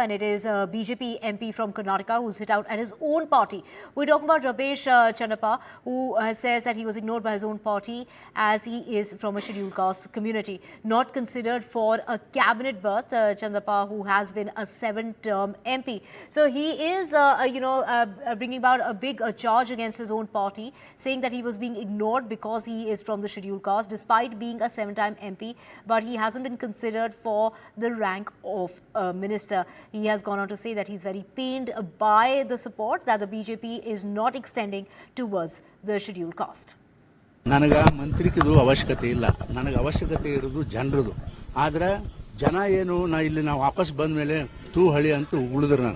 and it is a BJP MP from Karnataka who's hit out at his own party. We're talking about Ramesh Channappa, who says that he was ignored by his own party as he is from a scheduled caste community, not considered for a cabinet berth. Channappa, who has been a 7-term MP. So he is, bringing about a big charge against his own party, saying that he was being ignored because he is from the scheduled caste, despite being a 7-time MP, but he hasn't been considered for the rank of minister. He has gone on to say that he's very pained by the support that the BJP is not extending towards the scheduled caste. ನನಗೆ ಮಂತ್ರಿಕಿದು ಅವಶ್ಯಕತೆ ಇಲ್ಲ, ನನಗೆ ಅವಶ್ಯಕತೆ ಇರೋದು ಜನರದು. ಆದರೆ ಜನ ಏನು ಇಲ್ಲಿ ನಾವು ವಾಪಸ್ ಬಂದ ಮೇಲೆ ತೂಹಳಿ ಅಂತ ಉಳಿದ್ರು.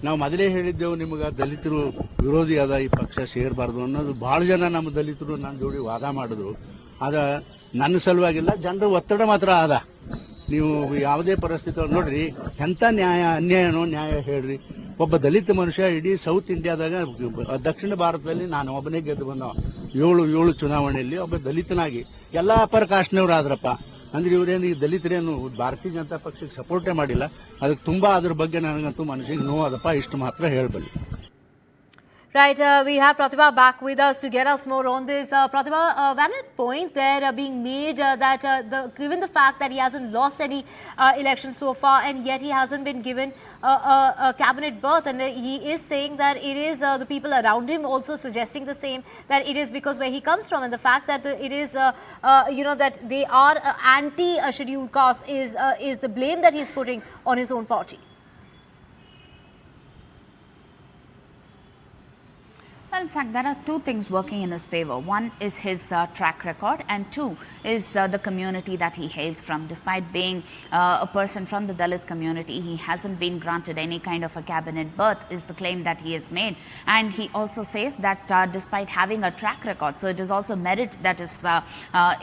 ನಾವು ಮೊದಲೇ ಹೇಳಿದ್ದೆವು ನಿಮಗೆ ದಲಿತರು ವಿರೋಧಿ ಅದ, ಈ ಪಕ್ಷ ಸೇರಬಾರ್ದು ಅನ್ನೋದು ಭಾಳ ಜನ ನಮ್ಮ ದಲಿತರು ನನ್ನ ಜೋಡಿ ವಾದ ಮಾಡಿದ್ರು. ಆದರೆ ನನ್ನ ಸಲುವಾಗಿಲ್ಲ, ಜನರ ಒತ್ತಡ ಮಾತ್ರ ಅದ. ನೀವು ಯಾವುದೇ ಪರಿಸ್ಥಿತಿ ನೋಡ್ರಿ, ಎಂಥ ಅನ್ಯಾಯನೋ ನ್ಯಾಯ ಹೇಳ್ರಿ. ಒಬ್ಬ ದಲಿತ ಮನುಷ್ಯ ಇಡೀ ಸೌತ್ ಇಂಡಿಯಾದಾಗ, ದಕ್ಷಿಣ ಭಾರತದಲ್ಲಿ ನಾನು ಒಬ್ಬನೇ ಗೆದ್ದು ಬಂದ 7 ಚುನಾವಣೆಯಲ್ಲಿ ಒಬ್ಬ ದಲಿತನಾಗಿ ಎಲ್ಲ ಅಪರ ಕಾಸ್ಟ್ನವ್ರು ಆದ್ರಪ್ಪ. ಅಂದ್ರೆ ಇವರೇನು ಈ ದಲಿತರೇನು ಭಾರತೀಯ ಜನತಾ ಪಕ್ಷಕ್ಕೆ ಸಪೋರ್ಟೇ ಮಾಡಿಲ್ಲ. ಅದಕ್ಕೆ ತುಂಬಾ ಅದ್ರ ಬಗ್ಗೆ ನನಗಂತೂ ಮನಸ್ಸಿಗೆ ನೋವಾದಪ್ಪ, ಇಷ್ಟು ಮಾತ್ರ ಹೇಳಬಲ್ಲೆ. Right, we have Pratibha back with us to get us more on this. Pratibha, a valid point there being made that given the fact that he hasn't lost any election so far and yet he hasn't been given a cabinet berth, and he is saying that it is the people around him also suggesting the same, that it is because where he comes from and the fact that it is, that they are anti-scheduled caste is the blame that he is putting on his own party. Well, in fact, there are two things working in his favor. One is his track record, and two is the community that he hails from. Despite being a person from the Dalit community, he hasn't been granted any kind of a cabinet berth, is the claim that he has made. And he also says that despite having a track record, so it is also merit that is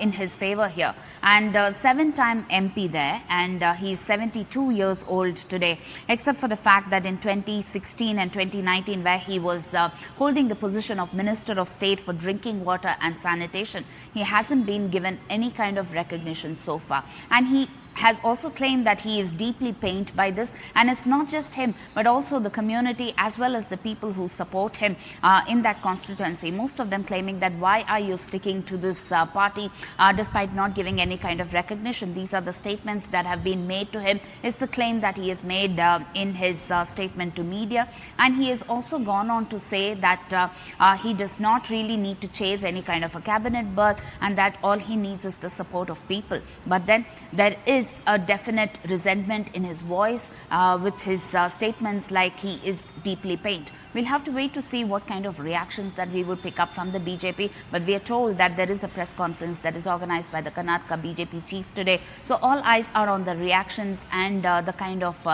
in his favor here. And 7-time MP there, and he's 72 years old today, except for the fact that in 2016 and 2019, where he was holding the position of Minister of State for Drinking Water and Sanitation, he hasn't been given any kind of recognition so far. And he has also claimed that he is deeply pained by this, and it's not just him but also the community as well as the people who support him in that constituency, most of them claiming that why are you sticking to this party despite not giving any kind of recognition. These are the statements that have been made to him, is the claim that he has made in his statement to media. And he has also gone on to say that he does not really need to chase any kind of a cabinet berth, and that all he needs is the support of people. But then there is a definite resentment in his voice with his statements like he is deeply pained. We'll have to wait to see what kind of reactions that we would pick up from the BJP, but we are told that there is a press conference that is organized by the Karnataka BJP chief today. So all eyes are on the reactions and the kind of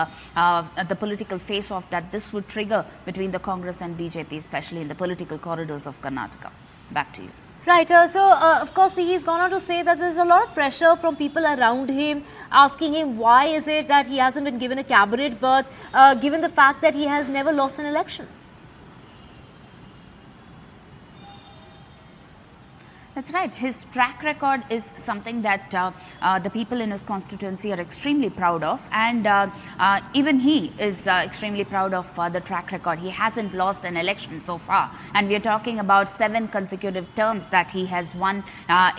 the political face-off that this would trigger between the Congress and BJP, especially in the political corridors of Karnataka. Back to you. Right, of course he's gone on to say that there's a lot of pressure from people around him, asking him why is it that he hasn't been given a cabinet berth, given the fact that he has never lost an election. That's right. His track record is something that the people in his constituency are extremely proud of, and even he is extremely proud of the track record. He hasn't lost an election so far, and we are talking about 7 consecutive terms that he has won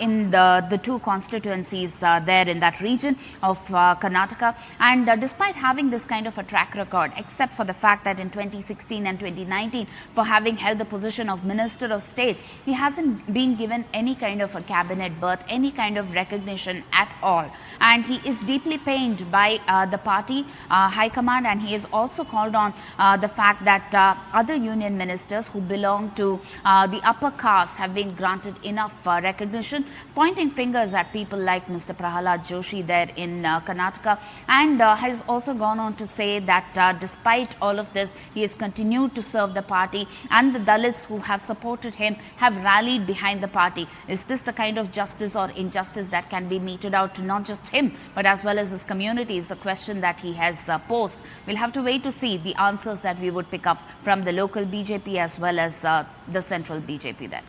in the 2 constituencies there in that region of Karnataka. And despite having this kind of a track record, except for the fact that in 2016 and 2019, for having held the position of Minister of State, he hasn't been given any kind of a cabinet berth, any kind of recognition at all. And he is deeply pained by the party high command, and he has also called on the fact that other union ministers who belong to the upper caste have been granted enough recognition, pointing fingers at people like Mr. Prahalad Joshi there in Karnataka, and has also gone on to say that despite all of this, he has continued to serve the party, and the Dalits who have supported him have rallied behind the party. Is this the kind of justice or injustice that can be meted out to not just him but as well as his community, is the question that he has posed. We'll have to wait to see the answers that we would pick up from the local BJP as well as the central BJP then.